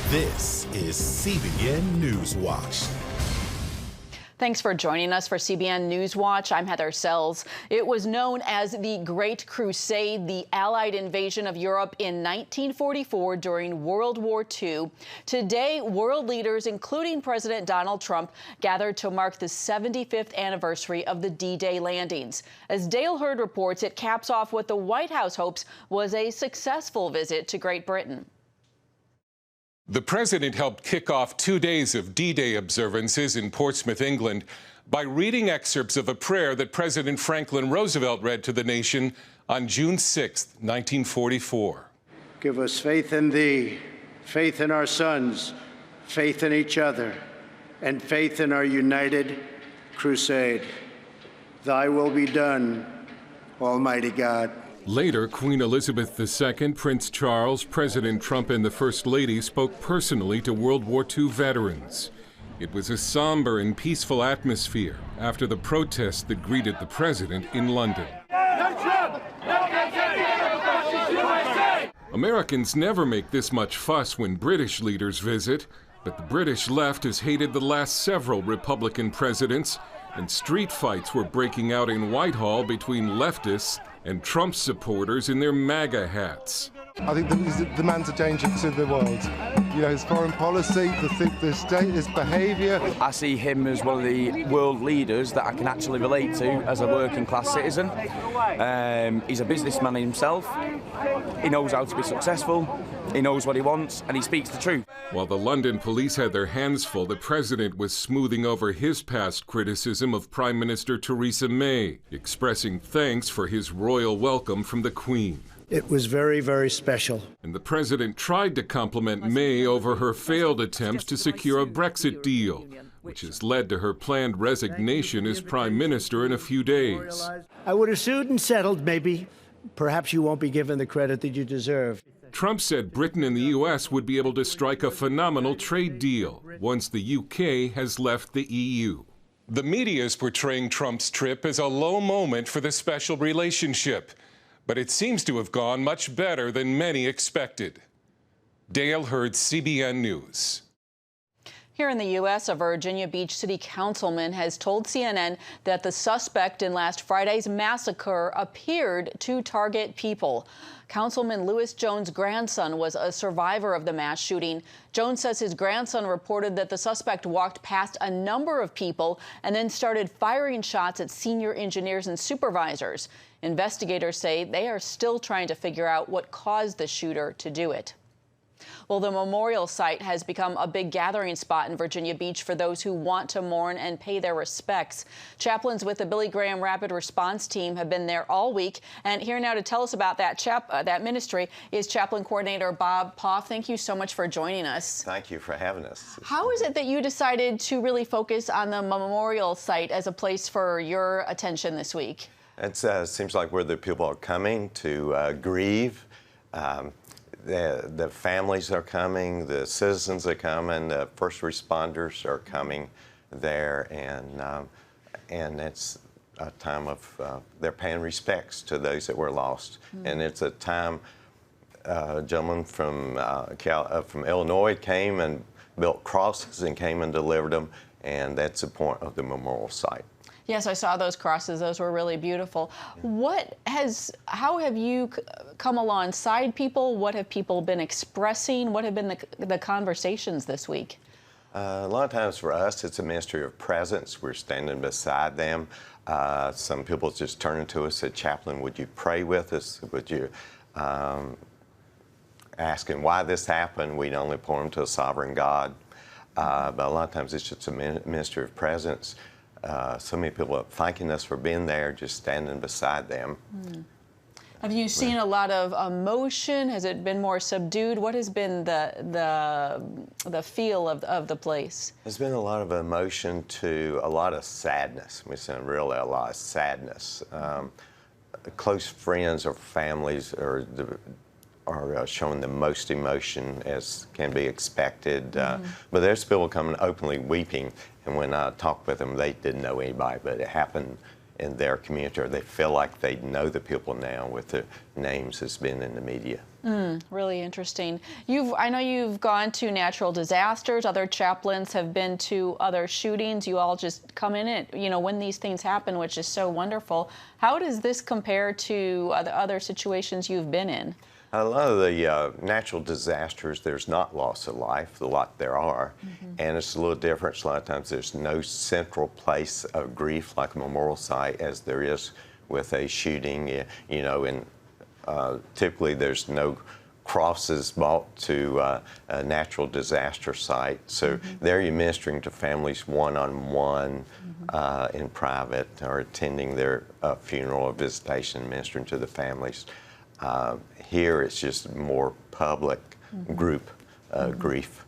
This is CBN NewsWatch. Thanks for joining us for CBN NewsWatch. I'm Heather Sells. It was known as the Great Crusade, the Allied invasion of Europe in 1944 during World War II. Today, world leaders, including President Donald Trump, gathered to mark the 75th anniversary of the D-Day landings. As Dale Hurd reports, it caps off what the White House hopes was a successful visit to Great Britain. The president helped kick off 2 days of D-Day observances in Portsmouth, England, by reading excerpts of a prayer that President Franklin Roosevelt read to the nation on June 6, 1944. Give us faith in thee, faith in our sons, faith in each other, and faith in our united crusade. Thy will be done, Almighty God. Later, Queen Elizabeth II, Prince Charles, President Trump, and the First Lady spoke personally to World War II veterans. It was a somber and peaceful atmosphere after the protests that greeted the president in London. Americans never make this much fuss when British leaders visit, but the British left has hated the last several Republican presidents, and street fights were breaking out in Whitehall between leftists and Trump supporters in their MAGA hats. I think he's the man's a danger to the world. You know, his foreign policy, the state, his behaviour. I see him as one of the world leaders that I can actually relate to as a working class citizen. He's a businessman himself. He knows how to be successful. He knows what he wants, and he speaks the truth. While the London police had their hands full, the president was smoothing over his past criticism of Prime Minister Theresa May, expressing thanks for his royal welcome from the Queen. It was very, very special. And the president tried to compliment May over her failed attempts to secure a Brexit deal, which has led to her planned resignation as Prime Minister in a few days. I would have sued and settled, maybe. Perhaps you won't be given the credit that you deserve. Trump said Britain and the U.S. would be able to strike a phenomenal trade deal once the U.K. has left the EU. The media is portraying Trump's trip as a low moment for the special relationship, but it seems to have gone much better than many expected. Dale Hurd, CBN News. Here in the U.S., a Virginia Beach City Councilman has told CNN that the suspect in last Friday's massacre appeared to target people. Councilman Lewis Jones' grandson was a survivor of the mass shooting. Jones says his grandson reported that the suspect walked past a number of people and then started firing shots at senior engineers and supervisors. Investigators say they are still trying to figure out what caused the shooter to do it. Well, the memorial site has become a big gathering spot in Virginia Beach for those who want to mourn and pay their respects. Chaplains with the Billy Graham Rapid Response Team have been there all week. And here now to tell us about that ministry is Chaplain Coordinator Bob Poff. Thank you so much for joining us. Thank you for having us. How is it that you decided to really focus on the memorial site as a place for your attention this week? It seems like where the people are coming to grieve. The families are coming, the citizens are coming, the first responders are coming there, and it's a time of they're paying respects to those that were lost. And it's a time a gentleman from Illinois came and built crosses and came and delivered them, and that's the point of the memorial site. Yes, I saw those crosses. Those were really beautiful. How have you come alongside people? What have people been expressing? What have been the conversations this week? A lot of times for us, it's a ministry of presence. We're standing beside them. Some people just turn to us and say, Chaplain, would you pray with us? Would you asking why this happened? We'd only point them to a sovereign God. But a lot of times it's just a ministry of presence. So many people are thanking us for being there, just standing beside them. Have you seen a lot of emotion? Has it been more subdued? What has been the feel of the place? There's been a lot of emotion to a lot of sadness. We've seen really a lot of sadness. Close friends or families are showing the most emotion as can be expected. But there's people coming openly weeping, and when I talked with them, they didn't know anybody, but it happened in their community, or they feel like they know the people now with the names that's been in the media. Really interesting. I know you've gone to natural disasters. Other chaplains have been to other shootings. You all just come in it, when these things happen, which is so wonderful. How does this compare to other situations you've been in? A lot of the natural disasters, there's not loss of life. A lot there are, and it's a little different. A lot of times there's no central place of grief like a memorial site as there is with a shooting, and typically there's no crosses brought to a natural disaster site. So there you're ministering to families one-on-one in private, or attending their funeral or visitation, ministering to the families. Here it's just more public group grief.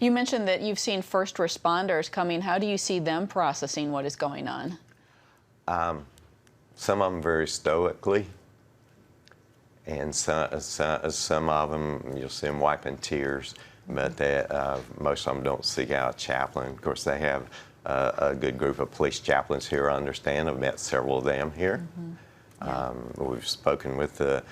You mentioned that you've seen first responders coming. How do you see them processing what is going on? Some of them very stoically, and some of them you'll see them wiping tears, but most of them don't seek out a chaplain. Of course, they have a good group of police chaplains here, I understand. I've met several of them here. We've spoken with the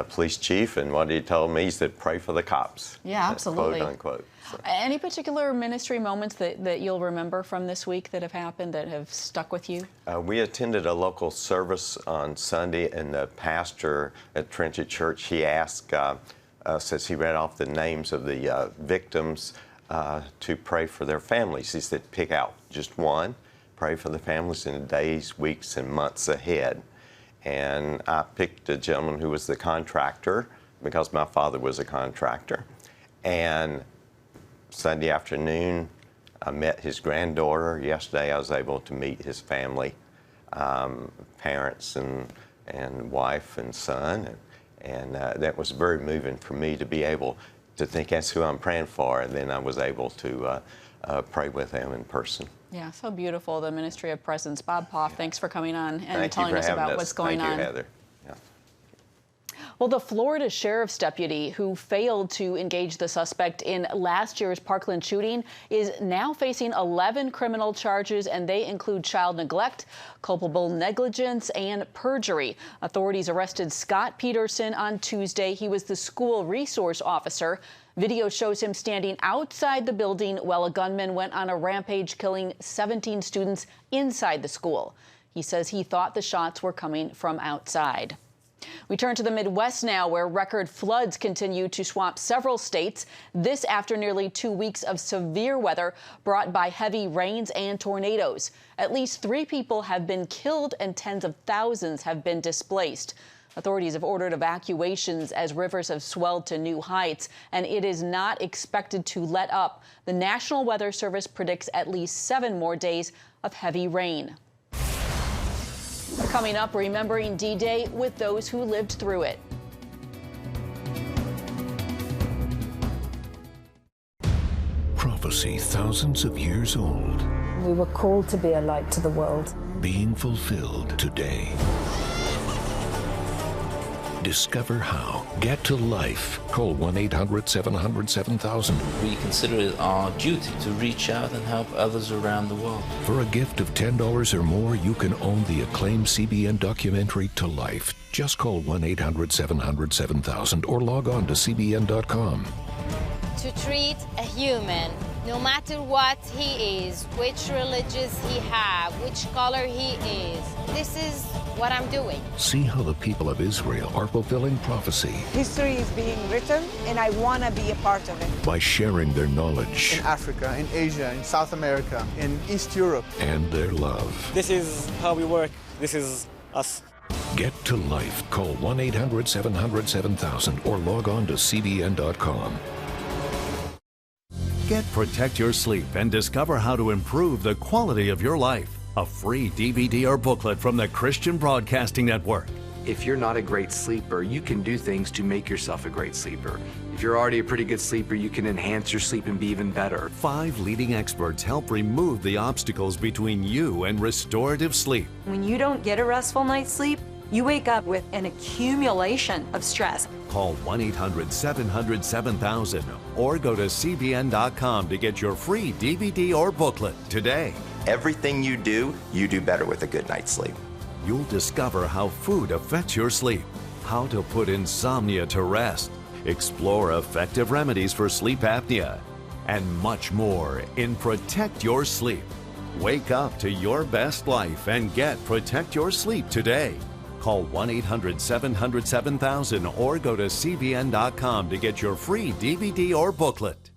police chief, and what he told me, he said, pray for the cops. Yeah, absolutely. Quote, unquote. So. Any particular ministry moments that you'll remember from this week that have happened that have stuck with you? We attended a local service on Sunday, and the pastor at Trinity Church, he asked us, as he read off the names of the victims, to pray for their families. He said, pick out just one, pray for the families in the days, weeks, and months ahead. And I picked a gentleman who was the contractor, because my father was a contractor. And Sunday afternoon, I met his granddaughter. Yesterday, I was able to meet his family, parents and wife and son. And that was very moving for me to be able to think that's who I'm praying for. And then I was able to pray with them in person. Yeah, so beautiful, the Ministry of Presence. Bob Poff, thanks for coming on and telling telling us about what's going on. Thank you, Heather. Yeah. Well, the Florida sheriff's deputy who failed to engage the suspect in last year's Parkland shooting is now facing 11 criminal charges, and they include child neglect, culpable negligence, and perjury. Authorities arrested Scott Peterson on Tuesday. He was the school resource officer. Video shows him standing outside the building while a gunman went on a rampage, killing 17 students inside the school. He says he thought the shots were coming from outside. We turn to the Midwest now, where record floods continue to swamp several states. This after nearly 2 weeks of severe weather brought by heavy rains and tornadoes. At least 3 people have been killed and tens of thousands have been displaced. Authorities have ordered evacuations as rivers have swelled to new heights, and it is not expected to let up. The National Weather Service predicts at least 7 more days of heavy rain. Coming up, remembering D-Day with those who lived through it. Prophecy thousands of years old. We were called to be a light to the world. Being fulfilled today. Discover how. Get to life. Call 1-800-700-7000. We consider it our duty to reach out and help others around the world. For a gift of $10 or more, you can own the acclaimed CBN documentary To Life. Just call 1-800-700-7000 or log on to CBN.com. To treat a human, no matter what he is, which religious he has, which color he is, this is what I'm doing. See how the people of Israel are fulfilling prophecy. History is being written, and I want to be a part of it. By sharing their knowledge. In Africa, in Asia, in South America, in East Europe. And their love. This is how we work. This is us. Get to life. Call 1-800-700-7000 or log on to CBN.com. Protect your sleep and discover how to improve the quality of your life. A free DVD or booklet from the Christian Broadcasting Network. If you're not a great sleeper, you can do things to make yourself a great sleeper. If you're already a pretty good sleeper, you can enhance your sleep and be even better. 5 leading experts help remove the obstacles between you and restorative sleep. When you don't get a restful night's sleep, you wake up with an accumulation of stress. Call 1-800-700-7000 or go to CBN.com to get your free DVD or booklet today. Everything you do better with a good night's sleep. You'll discover how food affects your sleep. how to put insomnia to rest, explore effective remedies for sleep apnea, and much more in Protect Your Sleep. Wake up to your best life and get Protect Your Sleep today. Call 1-800-700-7000 or go to CBN.com to get your free DVD or booklet.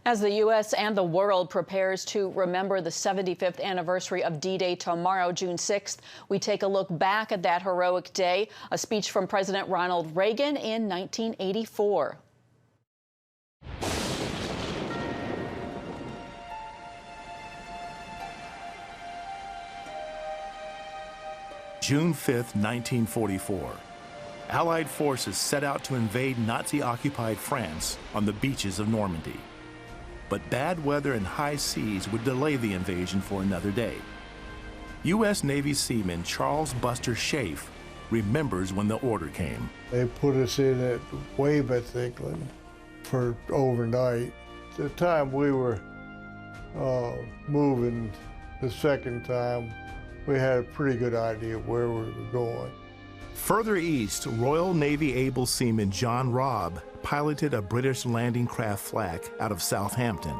As the U.S. and the world prepares to remember the 75th anniversary of D-Day tomorrow, June 6th, we take a look back at that heroic day, a speech from President Ronald Reagan in 1984. June 5th, 1944. Allied forces set out to invade Nazi-occupied France on the beaches of Normandy. But bad weather and high seas would delay the invasion for another day. U.S. Navy seaman Charles Buster Schaeff remembers when the order came. They put us in at Weymouth, England for overnight. At the time we were moving the second time, we had a pretty good idea of where we were going. Further east, Royal Navy able seaman John Robb piloted a British landing craft flak out of Southampton.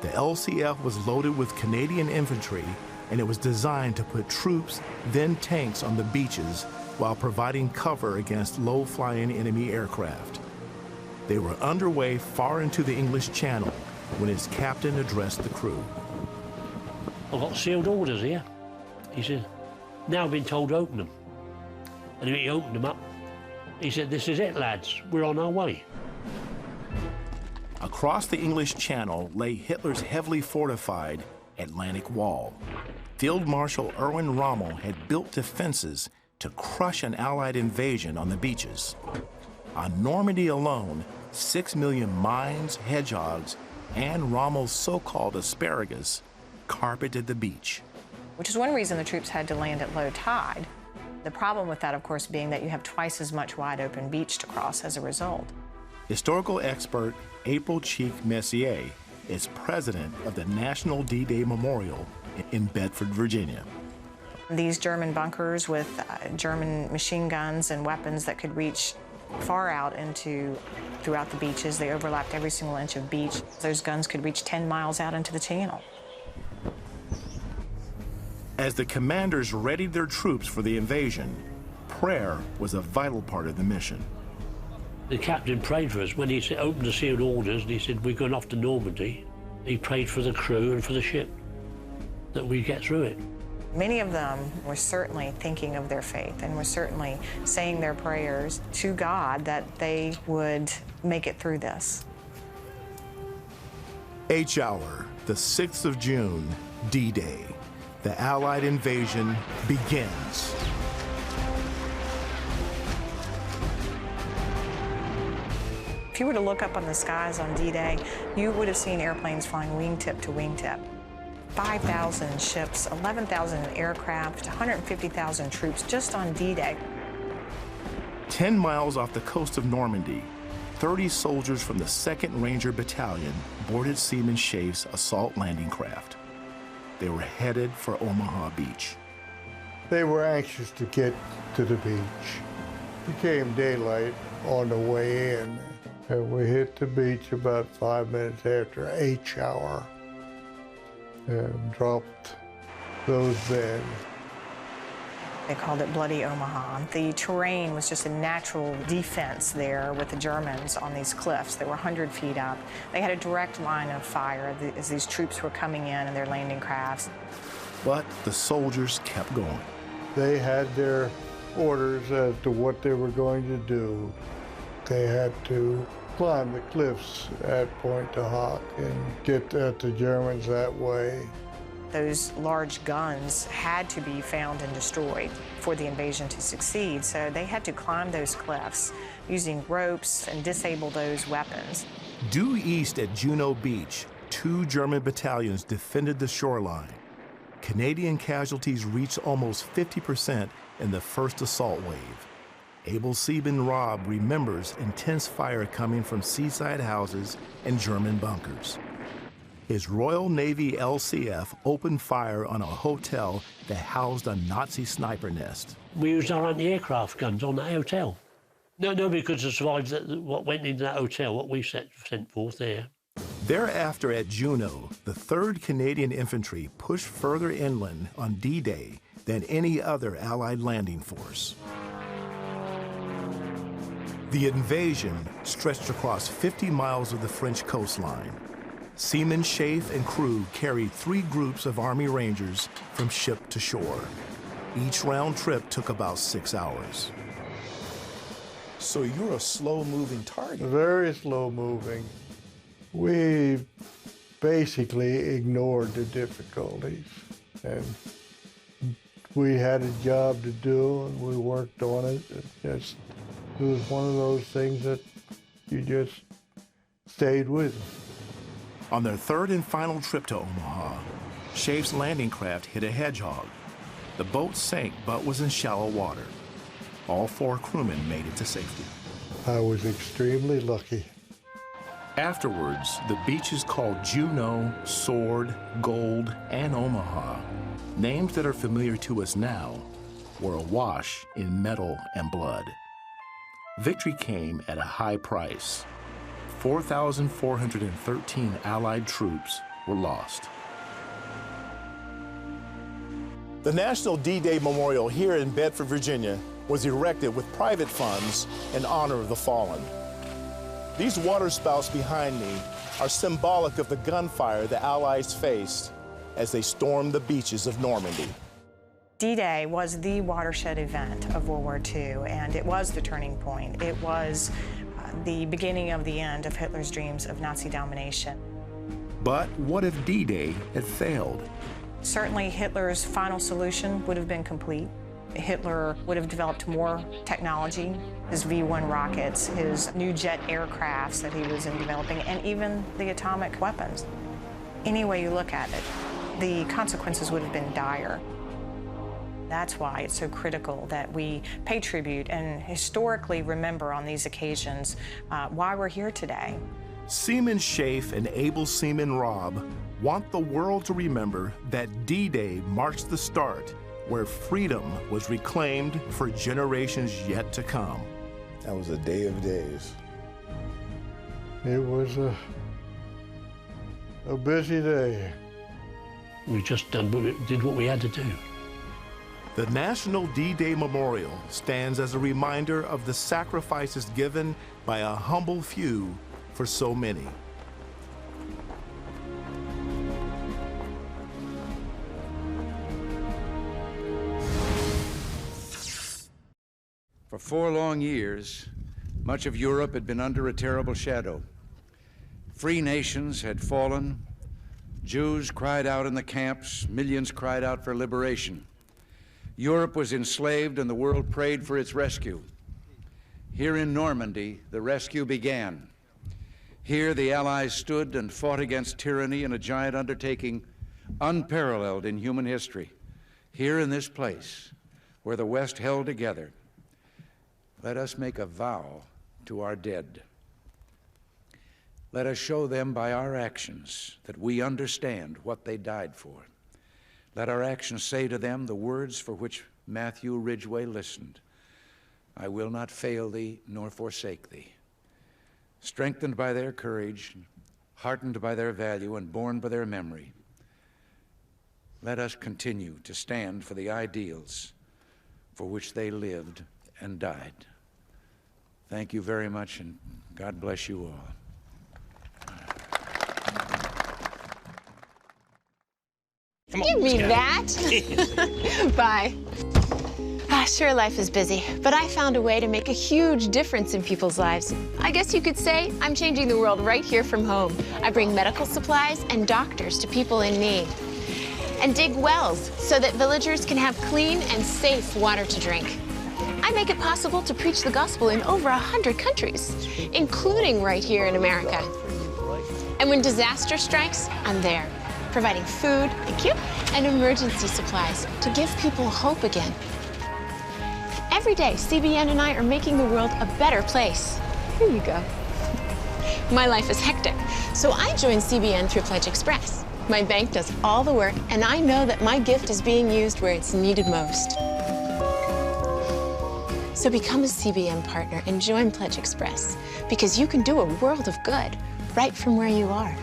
The LCF was loaded with Canadian infantry, and it was designed to put troops, then tanks, on the beaches while providing cover against low-flying enemy aircraft. They were underway far into the English Channel when its captain addressed the crew. I've got sealed orders here. He said, now I've been told to open them. And he opened them up. He said, this is it, lads. We're on our way. Across the English Channel lay Hitler's heavily fortified Atlantic Wall. Field Marshal Erwin Rommel had built defenses to crush an Allied invasion on the beaches. On Normandy alone, 6 million mines, hedgehogs, and Rommel's so-called asparagus carpeted the beach. Which is one reason the troops had to land at low tide. The problem with that, of course, being that you have twice as much wide open beach to cross as a result. Historical expert April Cheek Messier is president of the National D-Day Memorial in Bedford, Virginia. These German bunkers with German machine guns and weapons that could reach far out throughout the beaches. They overlapped every single inch of beach. Those guns could reach 10 miles out into the channel. As the commanders readied their troops for the invasion, prayer was a vital part of the mission. The captain prayed for us. When he opened the sealed orders and he said, we're going off to Normandy, he prayed for the crew and for the ship that we get through it. Many of them were certainly thinking of their faith and were certainly saying their prayers to God that they would make it through this. H hour, the 6th of June, D-Day. The Allied invasion begins. If you were to look up on the skies on D-Day, you would have seen airplanes flying wingtip to wingtip. 5,000 ships, 11,000 aircraft, 150,000 troops just on D-Day. 10 miles off the coast of Normandy, 30 soldiers from the 2nd Ranger Battalion boarded Seaman Schaiff's assault landing craft. They were headed for Omaha Beach. They were anxious to get to the beach. It became daylight on the way in, and we hit the beach about 5 minutes after H hour and dropped those men. They called it Bloody Omaha. The terrain was just a natural defense there with the Germans on these cliffs. They were 100 feet up. They had a direct line of fire as these troops were coming in their landing crafts. But the soldiers kept going. They had their orders as to what they were going to do. They had to climb the cliffs at Point de Hoc and get at the Germans that way. Those large guns had to be found and destroyed for the invasion to succeed, so they had to climb those cliffs using ropes and disable those weapons. Due east at Juno Beach, 2 German battalions defended the shoreline. Canadian casualties reached almost 50% in the first assault wave. Able Seaman Robb remembers intense fire coming from seaside houses and German bunkers. his Royal Navy LCF opened fire on a hotel that housed a Nazi sniper nest. We used our anti-aircraft guns on that hotel. Nobody could have survived what went into that hotel, what we sent forth there. Thereafter at Juneau, the 3rd Canadian Infantry pushed further inland on D-Day than any other Allied landing force. The invasion stretched across 50 miles of the French coastline. Seaman Schaeff and crew carried 3 groups of Army Rangers from ship to shore. Each round trip took about 6 hours. So you're a slow-moving target. Very slow-moving. We basically ignored the difficulties, and we had a job to do, and we worked on it. It was one of those things that you just stayed with. On their 3rd and final trip to Omaha, Schaeff's landing craft hit a hedgehog. The boat sank but was in shallow water. All 4 crewmen made it to safety. I was extremely lucky. Afterwards, the beaches called Juneau, Sword, Gold, and Omaha, names that are familiar to us now, were awash in metal and blood. Victory came at a high price. 4,413 Allied troops were lost. The National D-Day Memorial here in Bedford, Virginia, was erected with private funds in honor of the fallen. These waterspouts behind me are symbolic of the gunfire the Allies faced as they stormed the beaches of Normandy. D-Day was the watershed event of World War II, and it was the turning point. It was the beginning of the end of Hitler's dreams of Nazi domination. But what if D-Day had failed? Certainly Hitler's final solution would have been complete. Hitler would have developed more technology, his V-1 rockets, his new jet aircrafts that he was developing, and even the atomic weapons. Any way you look at it, the consequences would have been dire. That's why it's so critical that we pay tribute and historically remember on these occasions why we're here today. Seaman Schaeff and able seaman Rob want the world to remember that D-Day marks the start where freedom was reclaimed for generations yet to come. That was a day of days. It was a busy day. We just did what we had to do. The National D-Day Memorial stands as a reminder of the sacrifices given by a humble few for so many. For 4 long years, much of Europe had been under a terrible shadow. Free nations had fallen. Jews cried out in the camps. Millions cried out for liberation. Europe was enslaved and the world prayed for its rescue. Here in Normandy, the rescue began. Here the Allies stood and fought against tyranny in a giant undertaking unparalleled in human history. Here in this place, where the West held together, let us make a vow to our dead. Let us show them by our actions that we understand what they died for. Let our actions say to them the words for which Matthew Ridgway listened. I will not fail thee nor forsake thee. Strengthened by their courage, heartened by their value, and borne by their memory, let us continue to stand for the ideals for which they lived and died. Thank you very much, and God bless you all. Give me that. Bye. Sure, life is busy, but I found a way to make a huge difference in people's lives. I guess you could say I'm changing the world right here from home. I bring medical supplies and doctors to people in need, and dig wells so that villagers can have clean and safe water to drink. I make it possible to preach the gospel in over 100 countries, including right here in America. And when disaster strikes, I'm there, providing food, thank you, and emergency supplies to give people hope again. Every day, CBN and I are making the world a better place. Here you go. My life is hectic, so I joined CBN through Pledge Express. My bank does all the work, and I know that my gift is being used where it's needed most. So become a CBN partner and join Pledge Express, because you can do a world of good right from where you are.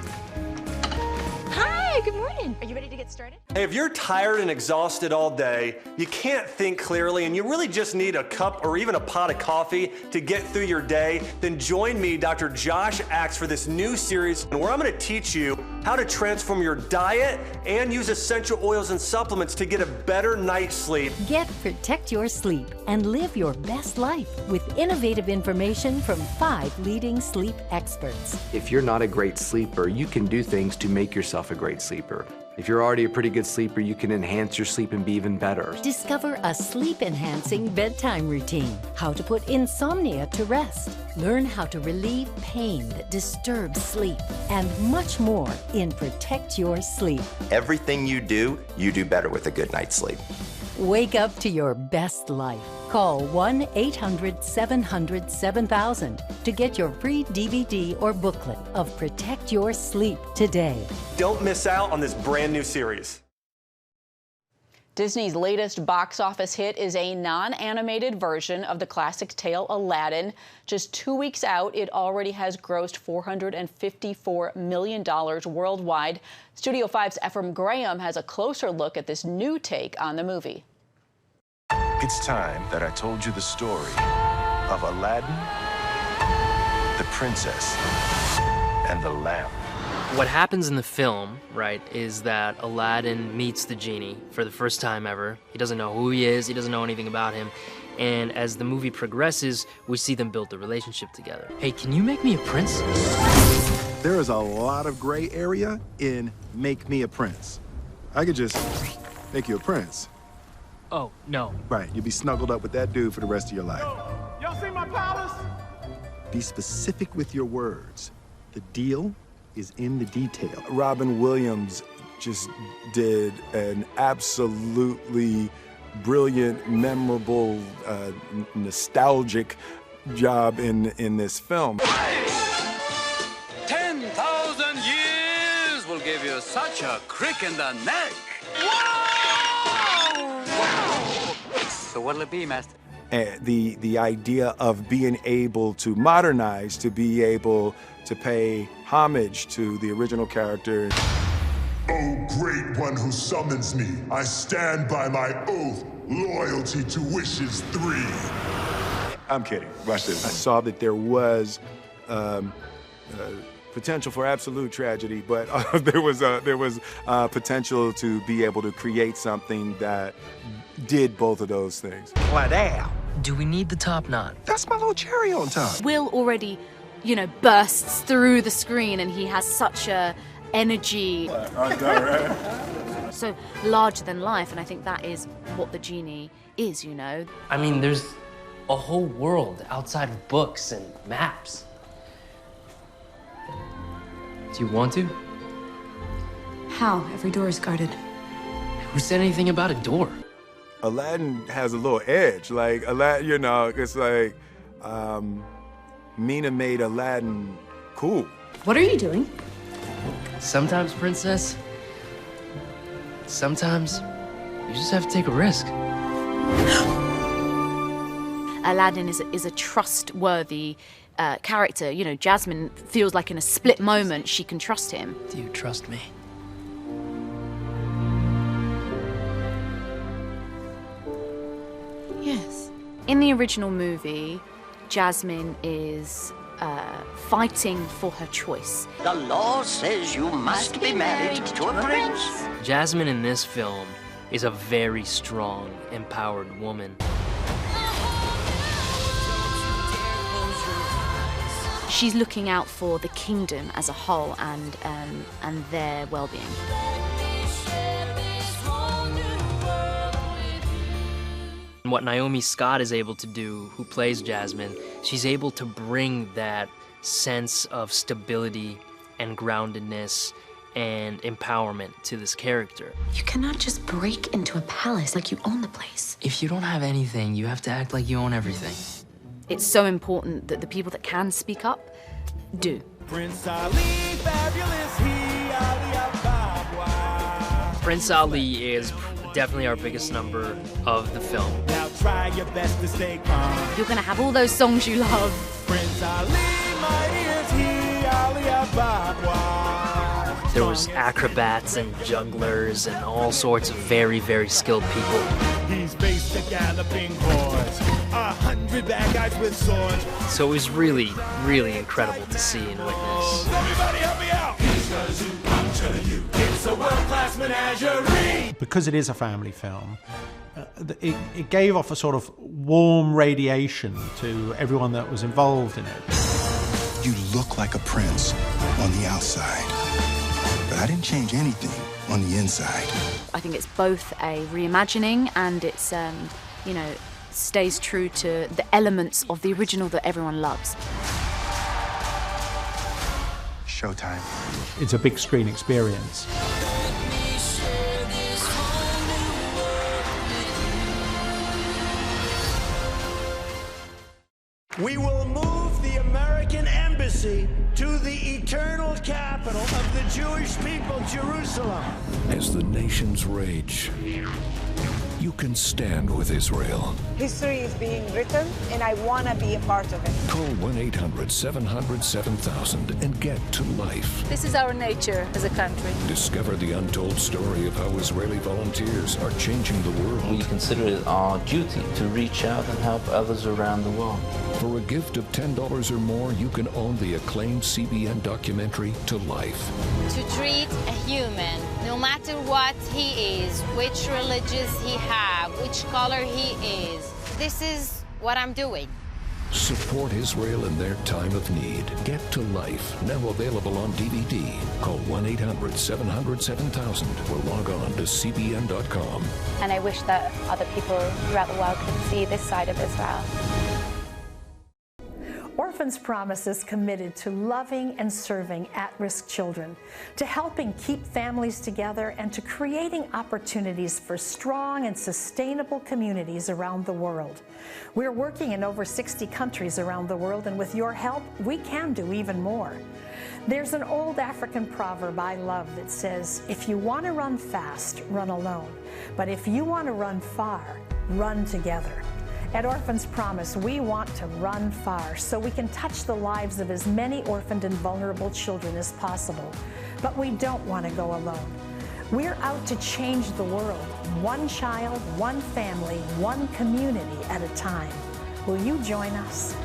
Hi, good morning. Are you ready to get started? Hey, if you're tired and exhausted all day, you can't think clearly, and you really just need a cup or even a pot of coffee to get through your day, then join me, Dr. Josh Axe, for this new series where I'm going to teach you how to transform your diet and use essential oils and supplements to get a better night's sleep. Get Protect Your Sleep and live your best life with innovative information from 5 leading sleep experts. If you're not a great sleeper, you can do things to make yourself a great sleeper. If you're already a pretty good sleeper, you can enhance your sleep and be even better. Discover a sleep-enhancing bedtime routine, how to put insomnia to rest, learn how to relieve pain that disturbs sleep, and much more in Protect Your Sleep. Everything you do better with a good night's sleep. Wake up to your best life. Call 1-800-700-7000 to get your free DVD or booklet of Protect Your Sleep today. Don't miss out on this brand new series. Disney's latest box office hit is a non-animated version of the classic tale Aladdin. Just 2 weeks out, it already has grossed $454 million worldwide. Studio 5's Ephraim Graham has a closer look at this new take on the movie. It's time that I told you the story of Aladdin, the princess, and the lamp. What happens in the film, right, is that Aladdin meets the genie for the first time ever. He doesn't know who he is, he doesn't know anything about him. And as the movie progresses, we see them build the relationship together. Hey, can you make me a prince? There is a lot of gray area in make me a prince. I could just make you a prince. Oh, no. Right, you'll be snuggled up with that dude for the rest of your life. Y'all see my palace? Be specific with your words. The deal is in the detail. Robin Williams just did an absolutely brilliant, memorable, nostalgic job in this film. 10,000 years will give you such a crick in the neck. So what'll it be, Master? The idea of being able to modernize, to be able to pay homage to the original character. Oh, great one who summons me, I stand by my oath, loyalty to wishes 3. I'm kidding. Watch this. I saw that there was potential for absolute tragedy, but there was potential to be able to create something that did both of those things. Do we need the top knot? That's my little cherry on top. Will already, you know, bursts through the screen, and he has such a energy. So larger than life, and I think that is what the genie is, you know. I mean, there's a whole world outside of books and maps. Do you want to? How? Every door is guarded. Who said anything about a door? Aladdin has a little edge. Like, Aladdin, you know, it's like, Mina made Aladdin cool. What are you doing? Sometimes, princess, sometimes you just have to take a risk. Aladdin is a trustworthy character. You know, Jasmine feels like in a split moment she can trust him. Do you trust me? Yes. In the original movie, Jasmine is fighting for her choice. The law says you must be married to a prince. Jasmine in this film is a very strong, empowered woman. She's looking out for the kingdom as a whole and their well-being. What Naomi Scott is able to do, who plays Jasmine, she's able to bring that sense of stability and groundedness and empowerment to this character. You cannot just break into a palace like you own the place. If you don't have anything, you have to act like you own everything. It's so important that the people that can speak up do. Prince Ali, fabulous he, Ali Ababa. Prince Ali is definitely our biggest number of the film. Now try your best to stay calm. You're going to have all those songs you love. Prince Ali, mighty is he, Ali Ababa. There was acrobats and jugglers and all sorts of very, very skilled people. He's faced the galloping horse, 100 bad guys with swords. So it was really, really incredible to see and witness. Everybody help me out! Because you come to you, it's a world-class menagerie. Because it is a family film, it gave off a sort of warm radiation to everyone that was involved in it. You look like a prince on the outside, but I didn't change anything on the inside. I think it's both a reimagining and it's, you know, stays true to the elements of the original that everyone loves. Showtime. It's a big screen experience. We will move the American embassy to the eternal capital of the Jewish people, Jerusalem. As the nations rage, you can stand with Israel. History is being written, and I want to be a part of it. Call 1-800-700-7000 and get to life. This is our nature as a country. Discover the untold story of how Israeli volunteers are changing the world. We consider it our duty to reach out and help others around the world. For a gift of $10 or more, you can own the acclaimed CBN documentary To Life. To treat a human, no matter what he is, which religious he have, which color he is, this is what I'm doing. Support Israel in their time of need. Get to Life, now available on DVD. Call 1-800-700-7000 or log on to cbn.com. And I wish that other people throughout the world could see this side of Israel. Orphans Promise is committed to loving and serving at-risk children, to helping keep families together, and to creating opportunities for strong and sustainable communities around the world. We're working in over 60 countries around the world, and with your help, we can do even more. There's an old African proverb I love that says, if you want to run fast, run alone. But if you want to run far, run together. At Orphans Promise, we want to run far so we can touch the lives of as many orphaned and vulnerable children as possible. But we don't want to go alone. We're out to change the world, one child, one family, one community at a time. Will you join us?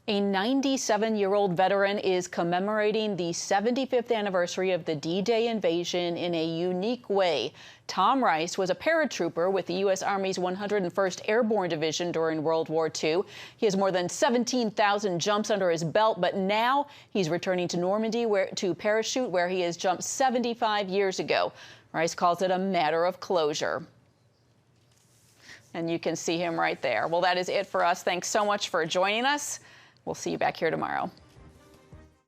A 97-year-old veteran is commemorating the 75th anniversary of the D-Day invasion in a unique way. Tom Rice was a paratrooper with the U.S. Army's 101st Airborne Division during World War II. He has more than 17,000 jumps under his belt, but now he's returning to Normandy to parachute, where he has jumped 75 years ago. Rice calls it a matter of closure. And you can see him right there. Well, that is it for us. Thanks so much for joining us. We'll see you back here tomorrow.